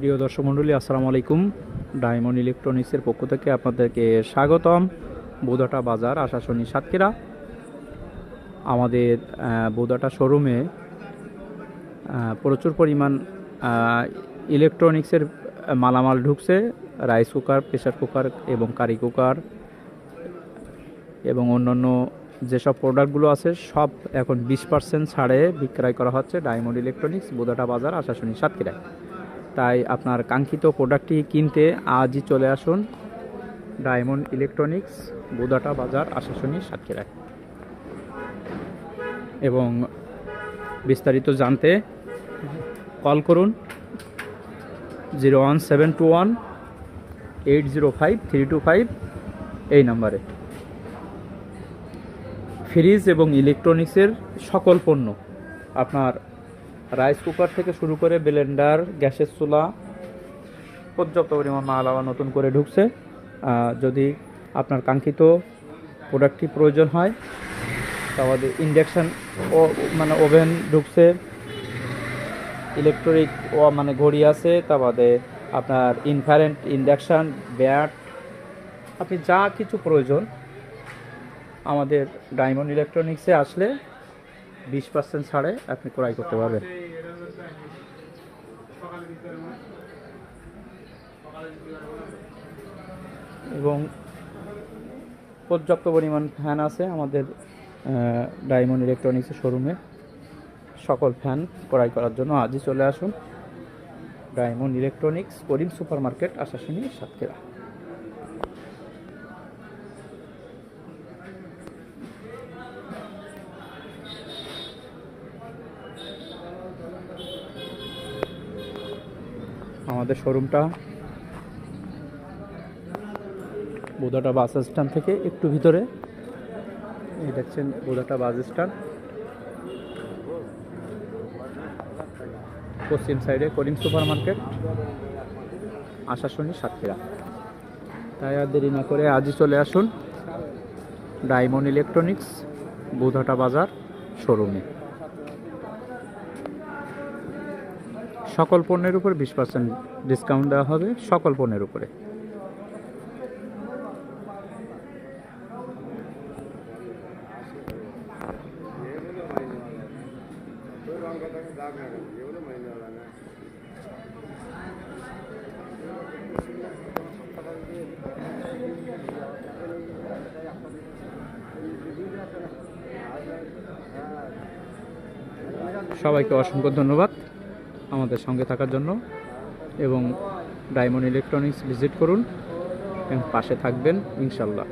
প্রিয় দর্শক মণ্ডলী, আসসালামু আলাইকুম। ডায়মন্ড ইলেকট্রনিক্সের পক্ষ থেকে আপনাদেরকে স্বাগতম। বোদাটা বাজার, আশাশুনি, সাতক্ষীরা। আমাদের বোদাটা শোরুমে প্রচুর পরিমাণ ইলেকট্রনিক্সের মালামাল ঢুকছে। রাইস কুকার, প্রেসার কুকার এবং কারি কুকার এবং অন্যান্য যেসব প্রোডাক্টগুলো আছে সব এখন 20% ছাড়ে বিক্রয় করা হচ্ছে ডায়মন্ড ইলেকট্রনিক্স, বোদাটা বাজার, আশাশুনি, সাতক্ষীরায়। তাই আপনার কাঙ্ক্ষিত প্রোডাক্টটি কিনতে আজই চলে আসুন ডায়মন্ড ইলেকট্রনিক্স, বোদাটা বাজার, আশাশুনি, সাতক্ষীরায়। এবং বিস্তারিত জানতে কল করুন 01721-805-325 এই নাম্বারে। ফ্রিজ এবং ইলেকট্রনিক্সের সকল পণ্য, আপনার রাইস কুকার থেকে শুরু করে ব্লেন্ডার, গ্যাসের চুলা, পর্যাপ্ত পরিমাণ মাল আবার নতুন করে ঢুকছে। যদি আপনার কাঙ্ক্ষিত প্রোডাক্টটি প্রয়োজন হয় তাহলে ইন্ডাকশান মানে ওভেন ঢুকছে, ইলেকট্রিক মানে ঘড়ি আছে, তারপরে আপনার ইনফ্রারেড ইন্ডাকশান, ব্যাট, আপনি যা কিছু প্রয়োজন আমাদের ডায়মন্ড ইলেকট্রনিক্সে আসলে 20% ছাড়ে আপনি ক্রয় করতে পারবেন। এবং পর্যাপ্ত পরিমাণ ফ্যান আছে আমাদের ডায়মন্ড ইলেকট্রনিক্সের শোরুমে। সকল ফ্যান ক্রয় করার জন্য আজই চলে আসুন ডায়মন্ড ইলেকট্রনিক্স, করিম সুপার মার্কেট, আশাশুনি, সাতক্ষীরা। আমাদের শোরুমটা বোদাটা বাস স্ট্যান্ড থেকে একটু ভিতরে। এই দেখছেন বোদাটা বাস স্ট্যান্ড, পশ্চিম সাইডে করিম সুপার মার্কেট, আশাশুনি, সাতক্ষীরা। তাই আর দেরি না করে আজই চলে আসুন ডায়মন্ড ইলেকট্রনিক্স, বোদাটা বাজার শোরুমে। সকল পণ্যের উপর 20% ডিসকাউন্ট দেওয়া হবে, সকল পণ্যের উপরে। সবাইকে অসংখ্য ধন্যবাদ আমাদের সঙ্গে থাকার জন্য। এবং ডায়মন্ড ইলেকট্রনিক্স ভিজিট করুন এবং পাশে থাকবেন ইনশাল্লাহ।